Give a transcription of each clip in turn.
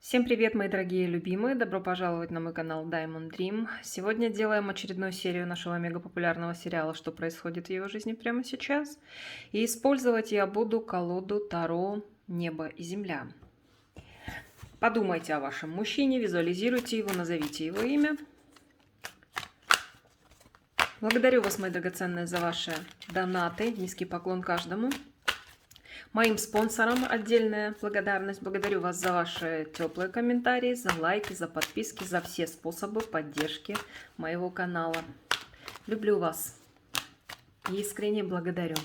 Всем привет, мои дорогие любимые! Добро пожаловать на мой канал Diamond Dream. Сегодня делаем очередную серию нашего мега-популярного сериала «Что происходит в его жизни прямо сейчас?». И использовать я буду колоду Таро «Небо и Земля». Подумайте о вашем мужчине, визуализируйте его, назовите его имя. Благодарю вас, мои драгоценные, за ваши донаты. Низкий поклон каждому. Моим спонсорам отдельная благодарность. Благодарю вас за ваши теплые комментарии, за лайки, за подписки, за все способы поддержки моего канала. Люблю вас. Искренне благодарю.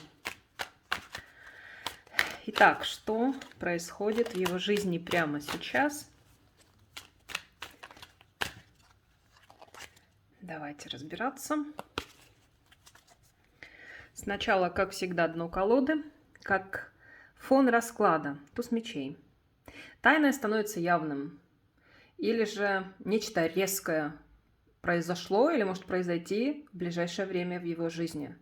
Итак, что происходит в его жизни прямо сейчас? Давайте разбираться. Сначала, как всегда, дно колоды, как фон расклада, туз мечей. Тайное становится явным. Или же нечто резкое произошло или может произойти в ближайшее время в его жизни.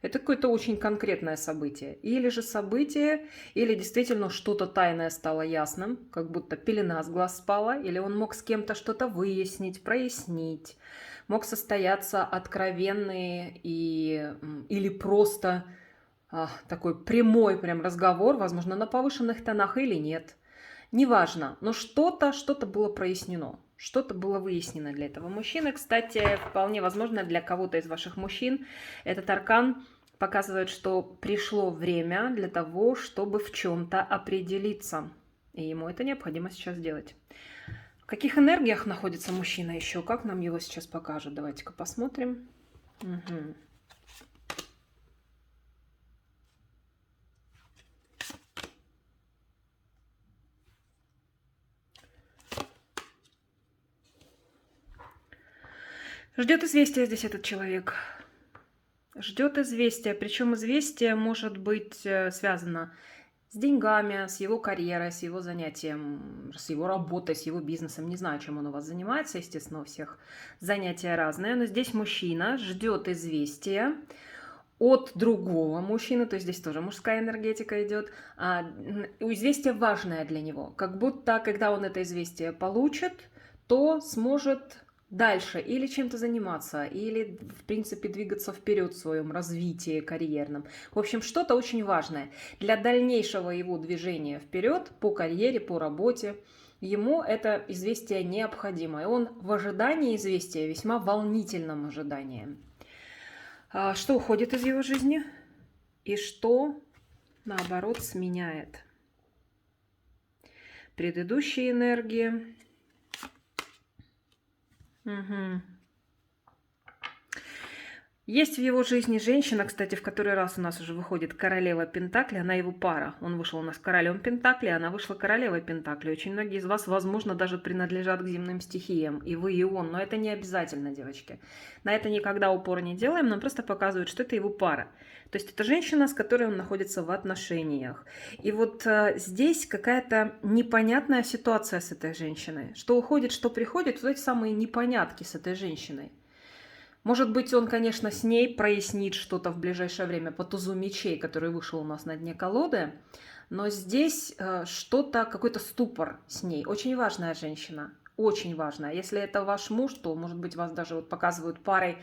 Это какое-то очень конкретное событие. Или же событие, или действительно что-то тайное стало ясным, как будто пелена с глаз спала, или он мог с кем-то что-то выяснить, прояснить. Мог состояться откровенный или просто такой прямой прям разговор, возможно, на повышенных тонах или нет. Неважно, но что-то было прояснено, что-то было выяснено для этого мужчины. Кстати, вполне возможно, для кого-то из ваших мужчин этот аркан показывает, что пришло время для того, чтобы в чем-то определиться. И ему это необходимо сейчас сделать. В каких энергиях находится мужчина еще? Как нам его сейчас покажут? Давайте-ка посмотрим. Угу. Ждет известия здесь этот человек. Ждет известия. Причем известие может быть связано с деньгами, с его карьерой, с его занятием, с его работой, с его бизнесом. Не знаю, чем он у вас занимается. Естественно, у всех занятия разные. Но здесь мужчина ждет известия от другого мужчины. То есть здесь тоже мужская энергетика идет. Известие важное для него. Как будто, когда он это известие получит, то сможет дальше или чем-то заниматься, или, в принципе, двигаться вперед в своем развитии карьерном. В общем, что-то очень важное. Для дальнейшего его движения вперед по карьере, по работе, ему это известие необходимо. И он в ожидании известия, весьма волнительном ожидании. Что уходит из его жизни и что, наоборот, сменяет? Предыдущие энергии. Угу. Есть в его жизни женщина, кстати, в который раз у нас уже выходит королева Пентакли, она его пара. Он вышел у нас королем Пентакли, она вышла королевой Пентакли. Очень многие из вас, возможно, даже принадлежат к земным стихиям, и вы, и он. Но это не обязательно, девочки. На это никогда упор не делаем, нам просто показывают, что это его пара. То есть это женщина, с которой он находится в отношениях. И вот здесь какая-то непонятная ситуация с этой женщиной. Что уходит, что приходит, вот эти самые непонятки с этой женщиной. Может быть, он, конечно, с ней прояснит что-то в ближайшее время по тузу мечей, который вышел у нас на дне колоды. Но здесь что-то, какой-то ступор с ней. Очень важная женщина. Очень важная. Если это ваш муж, то, может быть, вас даже вот показывают парой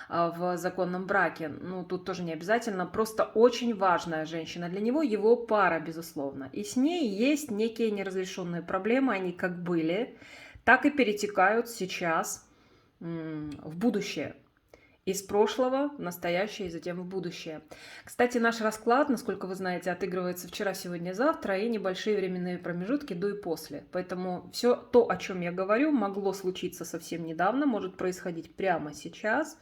в законном браке. Ну, тут тоже не обязательно. Просто очень важная женщина. Для него его пара, безусловно. И с ней есть некие неразрешенные проблемы. Они как были, так и перетекают сейчас в будущее. Из прошлого в настоящее и затем в будущее. Кстати, наш расклад, насколько вы знаете, отыгрывается вчера, сегодня, завтра и небольшие временные промежутки до и после. Поэтому все то, о чем я говорю, могло случиться совсем недавно, может происходить прямо сейчас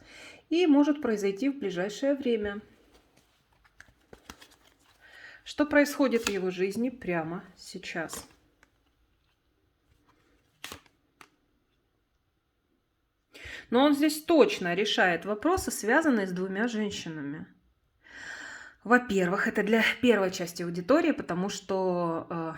и может произойти в ближайшее время. Что происходит в его жизни прямо сейчас? Но он здесь точно решает вопросы, связанные с двумя женщинами. Во-первых, это для первой части аудитории, потому что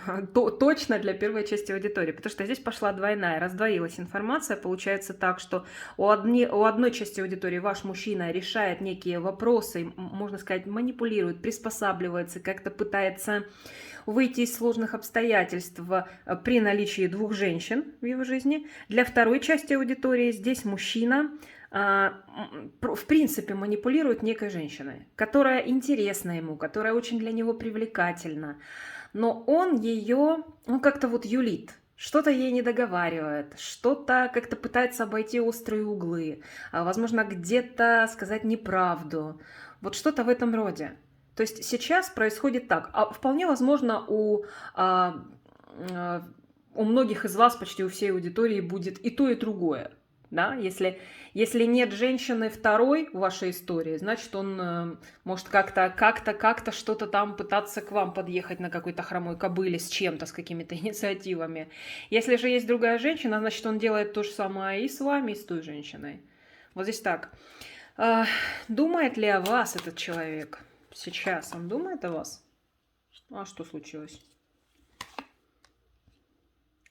точно для первой части аудитории, потому что здесь пошла двойная, раздвоилась информация. Получается так, что у одной части аудитории ваш мужчина решает некие вопросы, можно сказать, манипулирует, приспосабливается, как-то пытается выйти из сложных обстоятельств при наличии двух женщин в его жизни. Для второй части аудитории здесь мужчина в принципе манипулирует некой женщиной, которая интересна ему, которая очень для него привлекательна, но он ее, как-то вот юлит, что-то ей не договаривает, что-то как-то пытается обойти острые углы, возможно, где-то сказать неправду, вот что-то в этом роде. То есть сейчас происходит так, вполне возможно у многих из вас, почти у всей аудитории будет и то, и другое. Да? Если нет женщины второй в вашей истории, значит, он может как-то что-то там пытаться к вам подъехать на какой-то хромой кобыле с чем-то, с какими-то инициативами. Если же есть другая женщина, значит, он делает то же самое и с вами, и с той женщиной. Вот здесь так. Думает ли о вас этот человек сейчас? Он думает о вас? А что случилось?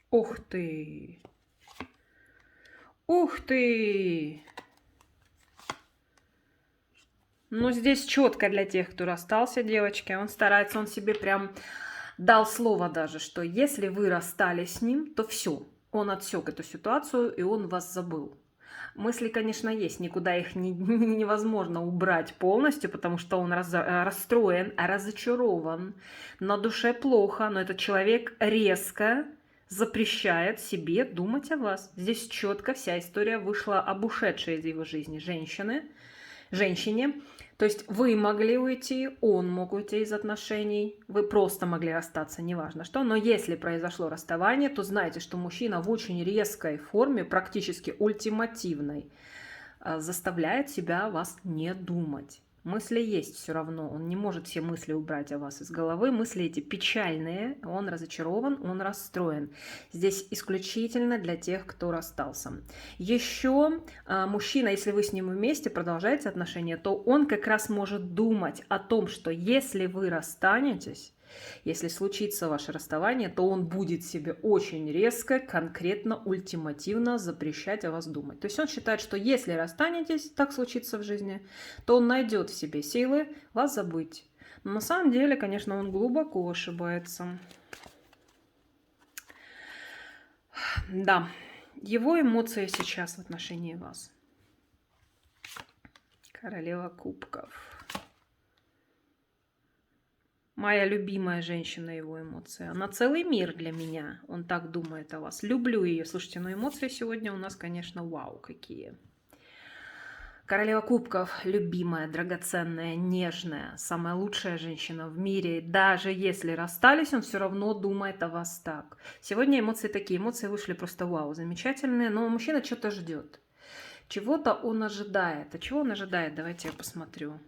Ух ты! Ух ты! Ну, здесь четко для тех, кто расстался, девочки. Он старается, он себе прям дал слово даже, что если вы расстались с ним, то все. Он отсек эту ситуацию, и он вас забыл. Мысли, конечно, есть, никуда их невозможно убрать полностью, потому что он расстроен, разочарован, на душе плохо, но этот человек резко запрещает себе думать о вас. Здесь четко вся история вышла об ушедшей из его жизни женщине. То есть вы могли уйти, он мог уйти из отношений, вы просто могли расстаться, неважно что. Но если произошло расставание, то знайте, что мужчина в очень резкой форме, практически ультимативной, заставляет себя вас не думать. Мысли есть все равно, он не может все мысли убрать о вас из головы. Мысли эти печальные, он разочарован, он расстроен. Здесь исключительно для тех, кто расстался. Еще мужчина, если вы с ним вместе продолжаете отношения, то он как раз может думать о том, что если вы расстанетесь, если случится ваше расставание, то он будет себе очень резко, конкретно, ультимативно запрещать о вас думать. То есть он считает, что если расстанетесь, так случится в жизни, то он найдет в себе силы вас забыть. Но на самом деле, конечно, он глубоко ошибается. Да, его эмоции сейчас в отношении вас. Королева кубков. Моя любимая женщина, его эмоции. Она целый мир для меня. Он так думает о вас. Люблю ее. Слушайте, но эмоции сегодня у нас, конечно, вау какие. Королева кубков, любимая, драгоценная, нежная, самая лучшая женщина в мире. Даже если расстались, он все равно думает о вас так. Сегодня эмоции такие. Эмоции вышли просто вау, замечательные. Но мужчина что-то ждет. Чего-то он ожидает. А чего он ожидает? Давайте я посмотрю.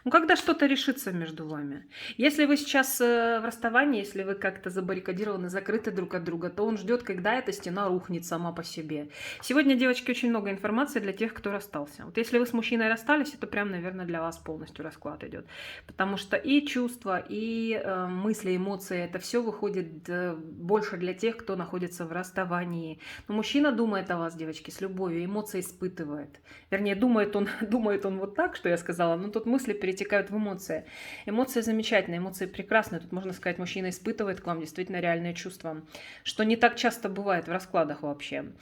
Ну, когда что-то решится между вами. Если вы сейчас в расставании, если вы как-то забаррикадированы, закрыты друг от друга, то он ждет, когда эта стена рухнет сама по себе. Сегодня, девочки, очень много информации для тех, кто расстался. Вот если вы с мужчиной расстались, это прям, наверное, для вас полностью расклад идет. Потому что и чувства, и мысли, эмоции, это все выходит больше для тех, кто находится в расставании. Но мужчина думает о вас, девочки, с любовью, эмоции испытывает. Вернее, думает он вот так, что я сказала, но тут мысли перетекают в эмоции. Эмоции замечательные, эмоции прекрасные. Тут, можно сказать, мужчина испытывает к вам действительно реальные чувства, что не так часто бывает в раскладах вообще.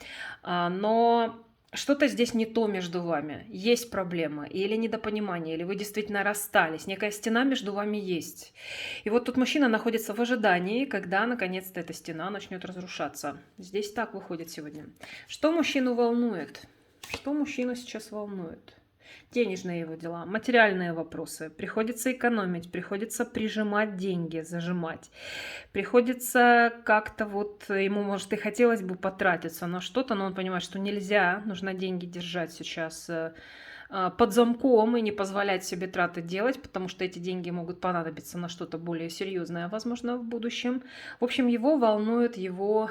Но что-то здесь не то между вами. Есть проблема, или недопонимание, или вы действительно расстались. Некая стена между вами есть. И вот тут мужчина находится в ожидании, когда наконец-то эта стена начнет разрушаться. Здесь так выходит сегодня. Что мужчину волнует? Что мужчину сейчас волнует? Денежные его дела, материальные вопросы. Приходится экономить, приходится прижимать деньги, зажимать. Приходится как-то вот, ему, может, и хотелось бы потратиться на что-то, но он понимает, что нельзя, нужно деньги держать сейчас под замком и не позволять себе траты делать, потому что эти деньги могут понадобиться на что-то более серьезное, возможно, в будущем. В общем, его волнует его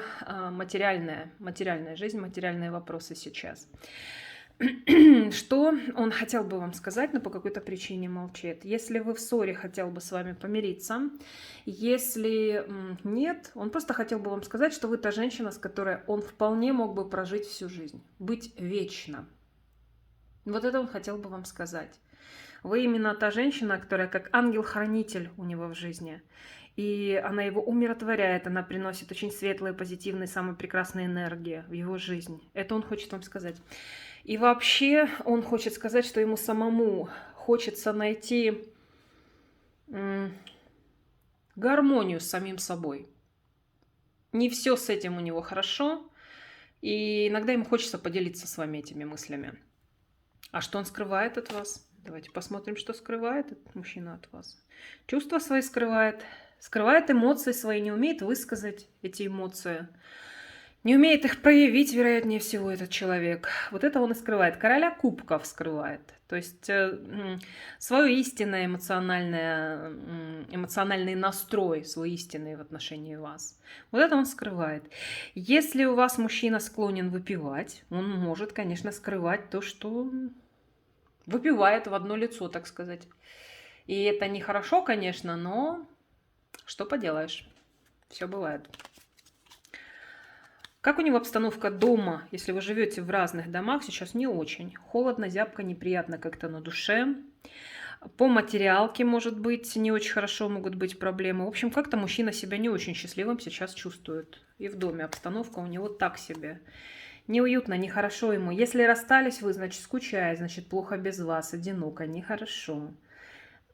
материальная жизнь, материальные вопросы сейчас. Что он хотел бы вам сказать, но по какой-то причине молчит. Если вы в ссоре, хотел бы с вами помириться. Если нет, он просто хотел бы вам сказать, что вы та женщина, с которой он вполне мог бы прожить всю жизнь. Быть вечно. Вот это он хотел бы вам сказать. Вы именно та женщина, которая как ангел-хранитель у него в жизни. И она его умиротворяет, она приносит очень светлые, позитивные, самые прекрасные энергии в его жизнь. Это он хочет вам сказать. И вообще он хочет сказать, что ему самому хочется найти гармонию с самим собой. Не все с этим у него хорошо, и иногда ему хочется поделиться с вами этими мыслями. А что он скрывает от вас? Давайте посмотрим, что скрывает этот мужчина от вас. Чувства свои скрывает, скрывает эмоции свои, не умеет высказать эти эмоции. Не умеет их проявить, вероятнее всего, этот человек. Вот это он и скрывает. Короля кубков скрывает. То есть свое истинное эмоциональный настрой, свой истинный в отношении вас. Вот это он скрывает. Если у вас мужчина склонен выпивать, он может, конечно, скрывать то, что выпивает в одно лицо, так сказать. И это нехорошо, конечно, но что поделаешь, все бывает. Как у него обстановка дома, если вы живете в разных домах, сейчас не очень. Холодно, зябко, неприятно как-то на душе. По материалке, может быть, не очень хорошо могут быть проблемы. В общем, как-то мужчина себя не очень счастливым сейчас чувствует. И в доме обстановка у него так себе. Неуютно, нехорошо ему. Если расстались вы, значит, скучает, значит, плохо без вас, одиноко, нехорошо.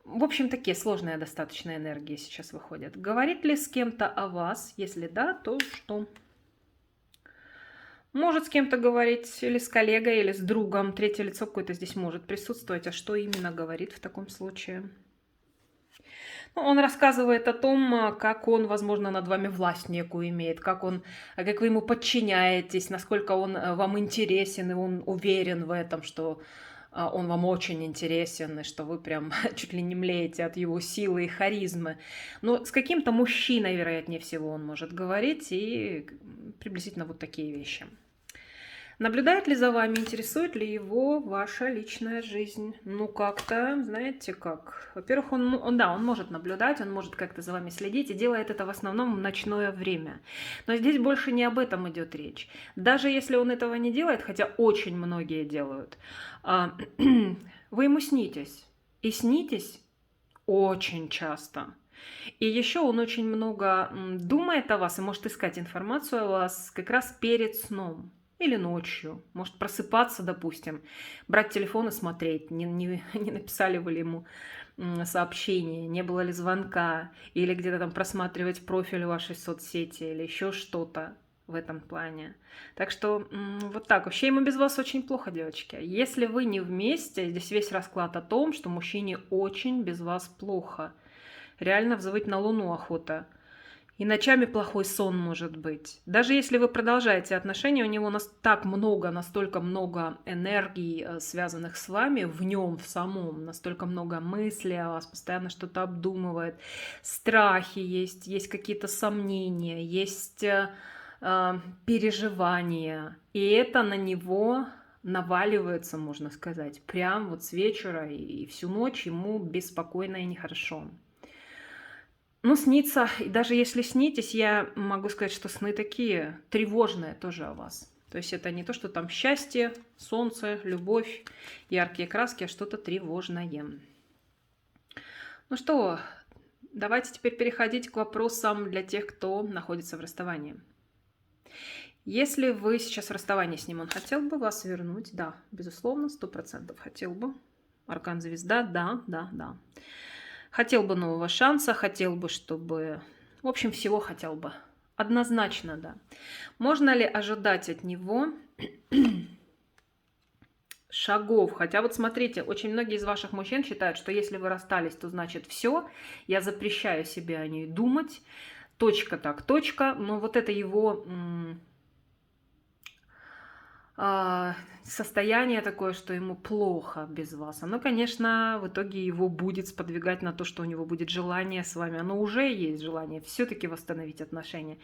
В общем, такие сложные достаточно энергии сейчас выходят. Говорит ли с кем-то о вас? Если да, то что? Может с кем-то говорить, или с коллегой, или с другом. Третье лицо какое-то здесь может присутствовать. А что именно говорит в таком случае? Ну, он рассказывает о том, как он, возможно, над вами власть некую имеет, как вы ему подчиняетесь, насколько он вам интересен, и он уверен в этом, что он вам очень интересен, и что вы прям чуть ли не млеете от его силы и харизмы. Но с каким-то мужчиной, вероятнее всего, он может говорить, и приблизительно вот такие вещи. Наблюдает ли за вами, интересует ли его ваша личная жизнь? Ну, как-то, знаете как. Во-первых, он может наблюдать, он может как-то за вами следить и делает это в основном в ночное время. Но здесь больше не об этом идет речь. Даже если он этого не делает, хотя очень многие делают, вы ему снитесь. И снитесь очень часто. И еще он очень много думает о вас и может искать информацию о вас как раз перед сном. Или ночью. Может просыпаться, допустим, брать телефон и смотреть, не написали вы ли ему сообщение, не было ли звонка, или где-то там просматривать профиль вашей соцсети, или еще что-то в этом плане. Так что вот так. Вообще ему без вас очень плохо, девочки. Если вы не вместе, здесь весь расклад о том, что мужчине очень без вас плохо. Реально взвыть на луну охота. И ночами плохой сон может быть. Даже если вы продолжаете отношения, у него настолько много энергий, связанных с вами, в нем, в самом, настолько много мыслей о вас, постоянно что-то обдумывает, страхи есть какие-то сомнения, есть переживания. И это на него наваливается, можно сказать, прям вот с вечера и всю ночь ему беспокойно и нехорошо. Ну, снится, и даже если снитесь, я могу сказать, что сны такие тревожные тоже о вас. То есть это не то, что там счастье, солнце, любовь, яркие краски, а что-то тревожное. Ну что, давайте теперь переходить к вопросам для тех, кто находится в расставании. Если вы сейчас в расставании с ним, он хотел бы вас вернуть? Да, безусловно, 100% хотел бы. Аркан Звезда, да. Хотел бы нового шанса, хотел бы, чтобы... В общем, всего хотел бы. Однозначно, да. Можно ли ожидать от него шагов? Хотя вот смотрите, очень многие из ваших мужчин считают, что если вы расстались, то значит все. Я запрещаю себе о ней думать. Точка так, точка. Но вот это его состояние такое, что ему плохо без вас, оно, конечно, в итоге его будет сподвигать на то, что у него будет желание с вами. Оно уже есть желание все-таки восстановить отношения.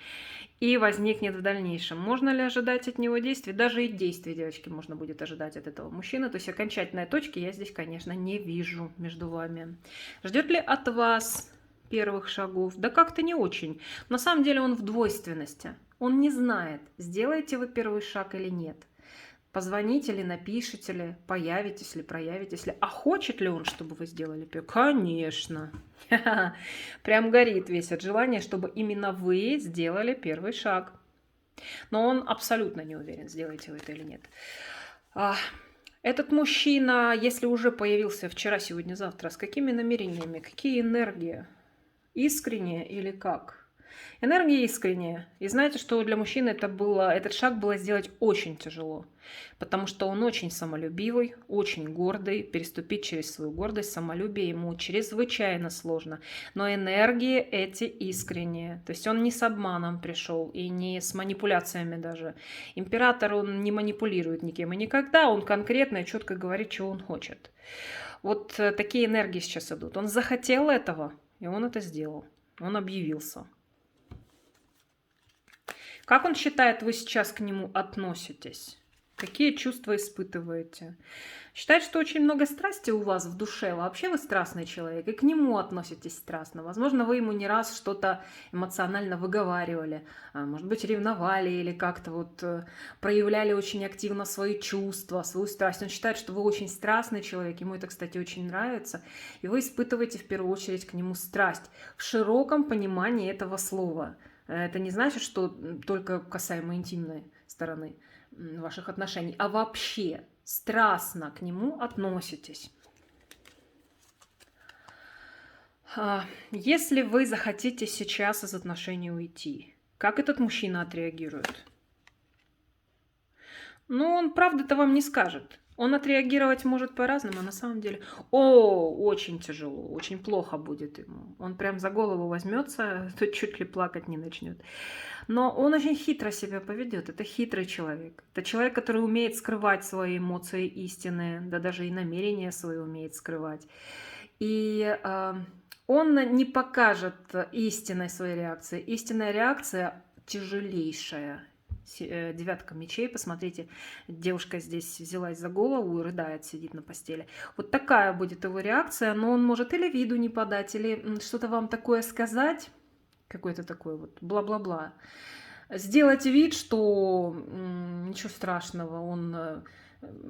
И возникнет в дальнейшем. Можно ли ожидать от него действий? Даже и действий, девочки, можно будет ожидать от этого мужчины. То есть окончательной точки я здесь, конечно, не вижу между вами. Ждет ли от вас первых шагов? Да как-то не очень. На самом деле он в двойственности. Он не знает, сделаете вы первый шаг или нет. Позвоните ли, напишите ли, появитесь ли, проявитесь ли. А хочет ли он, чтобы вы сделали первый? Конечно. Прям горит весь от желания, чтобы именно вы сделали первый шаг. Но он абсолютно не уверен, сделаете вы это или нет. Этот мужчина, если уже появился вчера, сегодня, завтра, с какими намерениями, какие энергии? Искренние или как? Энергия искренняя. И знаете, что для мужчины этот шаг было сделать очень тяжело. Потому что он очень самолюбивый, очень гордый. Переступить через свою гордость, самолюбие ему чрезвычайно сложно. Но энергии эти искренние. То есть он не с обманом пришел и не с манипуляциями даже. Император, он не манипулирует никем и никогда. Он конкретно и четко говорит, чего он хочет. Вот такие энергии сейчас идут. Он захотел этого, и он это сделал. Он объявился. Как он считает, вы сейчас к нему относитесь? Какие чувства испытываете? Считает, что очень много страсти у вас в душе. Вообще вы страстный человек, и к нему относитесь страстно. Возможно, вы ему не раз что-то эмоционально выговаривали, может быть, ревновали или как-то вот проявляли очень активно свои чувства, свою страсть. Он считает, что вы очень страстный человек, ему это, кстати, очень нравится, и вы испытываете в первую очередь к нему страсть в широком понимании этого слова. Это не значит, что только касаемо интимной стороны ваших отношений, а вообще страстно к нему относитесь. Если вы захотите сейчас из отношений уйти, как этот мужчина отреагирует? Ну, он правда-то вам не скажет. Он отреагировать может по-разному, а на самом деле... очень тяжело, очень плохо будет ему. Он прям за голову возьмется, то чуть ли плакать не начнет. Но он очень хитро себя поведет. Это хитрый человек. Это человек, который умеет скрывать свои эмоции истинные, да даже и намерения свои умеет скрывать. И он не покажет истинной своей реакции. Истинная реакция тяжелейшая. Девятка мечей, посмотрите, девушка здесь взялась за голову и рыдает, сидит на постели. Вот такая будет его реакция, но он может или виду не подать, или что-то вам такое сказать, какой-то такой вот бла-бла-бла. Сделать вид, что ничего страшного,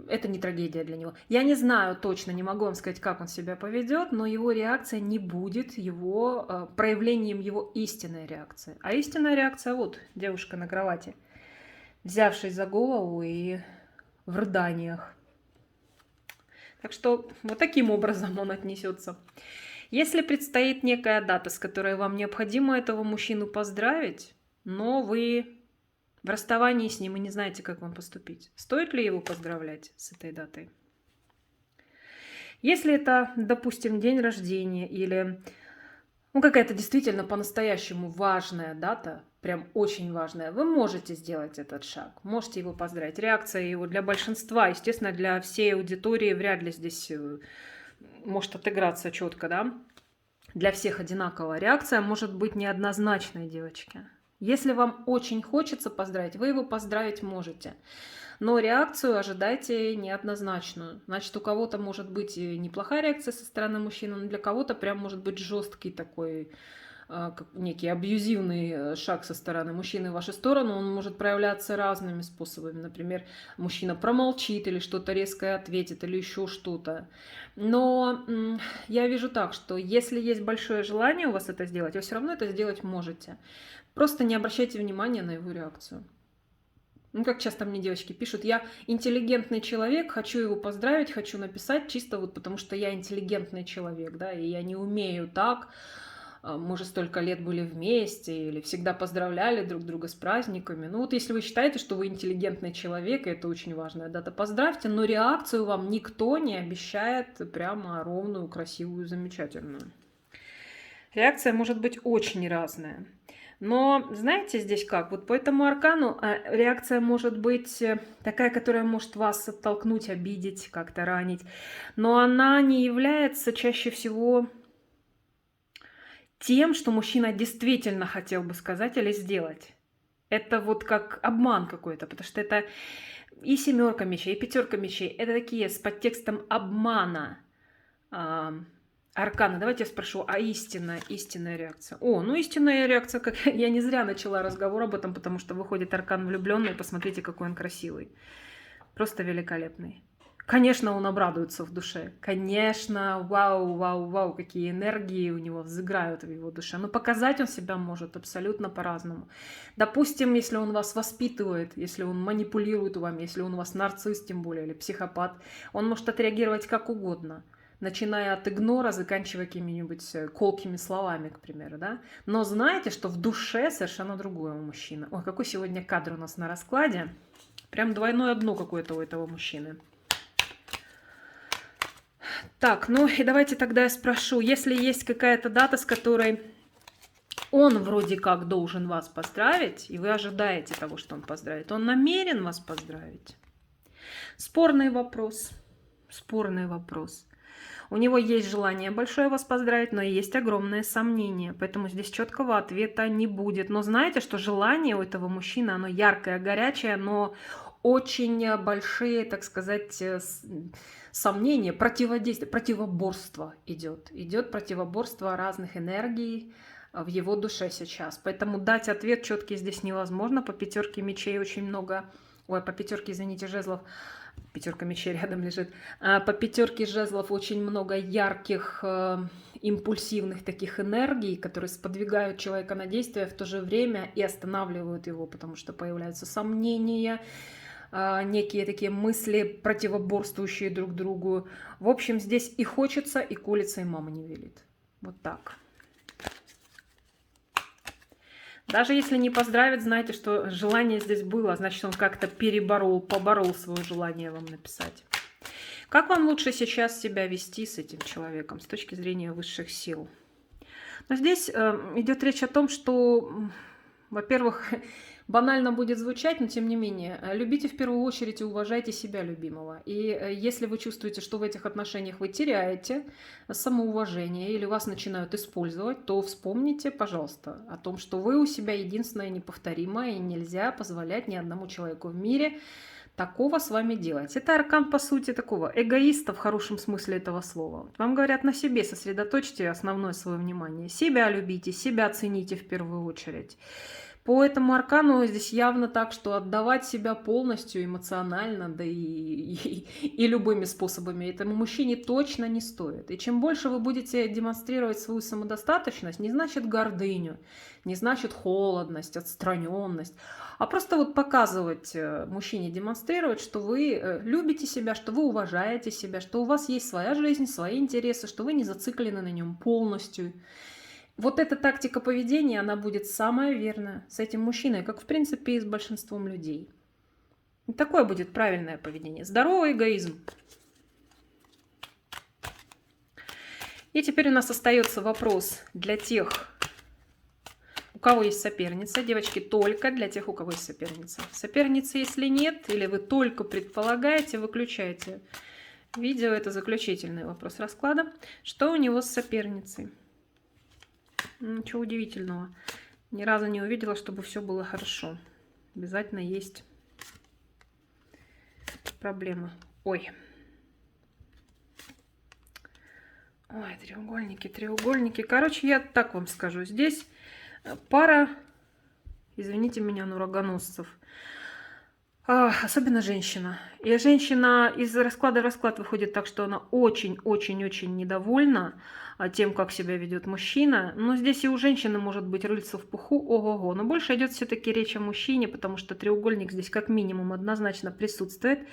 это не трагедия для него. Я не знаю точно, не могу вам сказать, как он себя поведет, но его реакция не будет его проявлением его истинной реакции. А истинная реакция, вот, девушка на кровати, взявшись за голову и в рыданиях. Так что вот таким образом он отнесется. Если предстоит некая дата, с которой вам необходимо этого мужчину поздравить, но вы в расставании с ним и не знаете, как вам поступить, стоит ли его поздравлять с этой датой? Если это, допустим, день рождения или какая-то действительно по-настоящему важная дата, прям очень важная, вы можете сделать этот шаг, можете его поздравить. Реакция его для большинства, естественно, для всей аудитории вряд ли здесь может отыграться четко, да? Для всех одинаковая реакция может быть неоднозначной, девочки. Если вам очень хочется поздравить, вы его поздравить можете. Но реакцию ожидайте неоднозначную. Значит, у кого-то может быть неплохая реакция со стороны мужчины, но для кого-то прям может быть жесткий такой, как некий абьюзивный шаг со стороны мужчины в вашу сторону. Он может проявляться разными способами. Например, мужчина промолчит или что-то резкое ответит, или еще что-то. Но я вижу так, что если есть большое желание у вас это сделать, вы все равно это сделать можете. Просто не обращайте внимания на его реакцию. Как часто мне девочки пишут, я интеллигентный человек, хочу его поздравить, хочу написать, чисто вот потому что я интеллигентный человек, да, и я не умею так, мы же столько лет были вместе, или всегда поздравляли друг друга с праздниками. Ну вот если вы считаете, что вы интеллигентный человек, и это очень важная дата, поздравьте, но реакцию вам никто не обещает прямо ровную, красивую, замечательную. Реакция может быть очень разная. Но знаете здесь как? Вот по этому аркану реакция может быть такая, которая может вас оттолкнуть, обидеть, как-то ранить. Но она не является чаще всего тем, что мужчина действительно хотел бы сказать или сделать. Это вот как обман какой-то, потому что это и семерка мечей, и пятерка мечей. Это такие с подтекстом обмана арканы. Давайте я спрошу, а истинная реакция? О, ну истинная реакция, как я не зря начала разговор об этом, потому что выходит аркан влюбленный. Посмотрите, какой он красивый. Просто великолепный. Конечно, он обрадуется в душе. Конечно, вау, вау, вау, какие энергии у него взыграют в его душе. Но показать он себя может абсолютно по-разному. Допустим, если он вас воспитывает, если он манипулирует вами, если он у вас нарцисс, тем более, или психопат, он может отреагировать как угодно. Начиная от игнора, заканчивая какими-нибудь колкими словами, к примеру, да. Но знаете, что в душе совершенно другое у мужчины. Ой, какой сегодня кадр у нас на раскладе. Прям двойное дно какое-то у этого мужчины. Так, ну и давайте тогда я спрошу, если есть какая-то дата, с которой он вроде как должен вас поздравить, и вы ожидаете того, что он поздравит, он намерен вас поздравить? Спорный вопрос. Спорный вопрос. У него есть желание большое вас поздравить, но есть огромное сомнение. Поэтому здесь четкого ответа не будет. Но знаете, что желание у этого мужчины, оно яркое, горячее, но очень большие, так сказать, сомнения, противодействие, противоборство идет. Идет противоборство разных энергий в его душе сейчас. Поэтому дать ответ четкий здесь невозможно. По пятерке мечей очень много... Ой, по пятерке, извините, жезлов. Пятерка мечей рядом лежит. По пятерке жезлов очень много ярких, импульсивных таких энергий, которые сподвигают человека на действие в то же время и останавливают его, потому что появляются сомнения, некие такие мысли, противоборствующие друг другу. В общем, здесь и хочется, и колется, и мама не велит. Вот так. Даже если не поздравит, знайте, что желание здесь было. Значит, он как-то поборол свое желание вам написать. Как вам лучше сейчас себя вести с этим человеком с точки зрения высших сил? Но здесь идет речь о том, что, во-первых, банально будет звучать, но тем не менее, любите в первую очередь и уважайте себя любимого. И если вы чувствуете, что в этих отношениях вы теряете самоуважение или вас начинают использовать, то вспомните, пожалуйста, о том, что вы у себя единственное неповторимое, и нельзя позволять ни одному человеку в мире такого с вами делать. Это аркан, по сути, такого эгоиста в хорошем смысле этого слова. Вам говорят, на себе сосредоточьте основное свое внимание. Себя любите, себя цените в первую очередь. По этому аркану здесь явно так, что отдавать себя полностью эмоционально, да и любыми способами этому мужчине точно не стоит. И чем больше вы будете демонстрировать свою самодостаточность, не значит гордыню, не значит холодность, отстраненность, а просто вот показывать мужчине, демонстрировать, что вы любите себя, что вы уважаете себя, что у вас есть своя жизнь, свои интересы, что вы не зациклены на нем полностью. Вот эта тактика поведения, она будет самая верная с этим мужчиной, как в принципе и с большинством людей. И такое будет правильное поведение. Здоровый эгоизм. И теперь у нас остается вопрос для тех, у кого есть соперница. Девочки, только для тех, у кого есть соперница. Соперницы, если нет, или вы только предполагаете, выключайте видео. Это заключительный вопрос расклада. Что у него с соперницей? Ничего удивительного. Ни разу не увидела, чтобы все было хорошо. Обязательно есть проблемы. Ой. Ой, треугольники, треугольники. Короче, я так вам скажу. Здесь пара, извините меня, но рогоносцев. Особенно женщина. И женщина из расклада в расклад выходит так, что она очень-очень-очень недовольна тем, как себя ведет мужчина. Но здесь и у женщины может быть рыльце в пуху, ого-го. Но больше идет все-таки речь о мужчине, потому что треугольник здесь как минимум однозначно присутствует.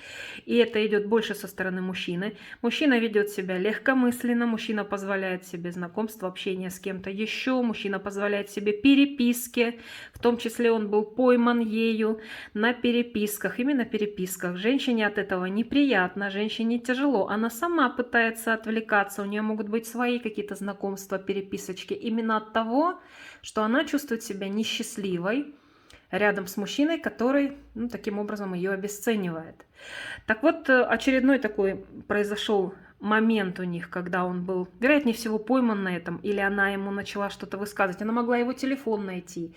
И это идет больше со стороны мужчины. Мужчина ведет себя легкомысленно, мужчина позволяет себе знакомство, общение с кем-то еще, мужчина позволяет себе переписки, в том числе он был пойман ею на переписках, именно переписках. Женщине от этого неприятно, женщине тяжело, она сама пытается отвлекаться, у нее могут быть свои какие-то какие-то знакомства, переписочки, именно от того, что она чувствует себя несчастливой рядом с мужчиной, который, ну, таким образом ее обесценивает. Так вот, очередной такой произошел момент у них, когда он был, вероятнее всего, пойман на этом, или она ему начала что-то высказывать. Она могла его телефон найти,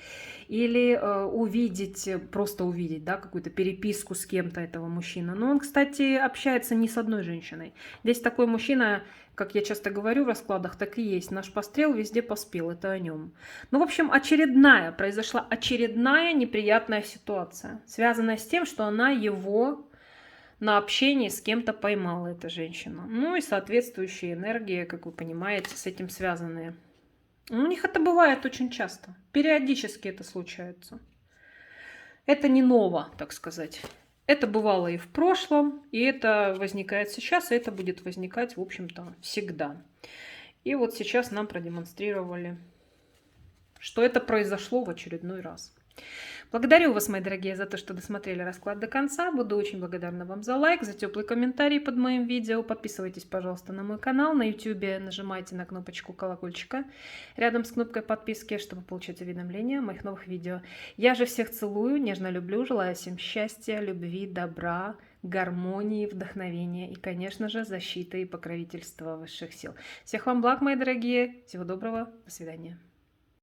или увидеть, просто увидеть, да, какую-то переписку с кем-то этого мужчины. Но он, кстати, общается не с одной женщиной. Здесь такой мужчина, как я часто говорю в раскладах, так и есть. Наш пострел везде поспел, это о нем. Ну, в общем, произошла очередная неприятная ситуация, связанная с тем, что она его на общении с кем-то поймала, эта женщина. Ну и соответствующие энергии, как вы понимаете, с этим связанные. У них это бывает очень часто. Периодически это случается. Это не ново, так сказать. Это бывало и в прошлом, и это возникает сейчас, и это будет возникать, в общем-то, всегда. И вот сейчас нам продемонстрировали, что это произошло в очередной раз. Благодарю вас, мои дорогие, за то, что досмотрели расклад до конца. Буду очень благодарна вам за лайк, за теплый комментарий под моим видео. Подписывайтесь, пожалуйста, на мой канал. На YouTube нажимайте на кнопочку колокольчика рядом с кнопкой подписки, чтобы получать уведомления о моих новых видео. Я же всех целую, нежно люблю, желаю всем счастья, любви, добра, гармонии, вдохновения и, конечно же, защиты и покровительства высших сил. Всех вам благ, мои дорогие. Всего доброго. До свидания.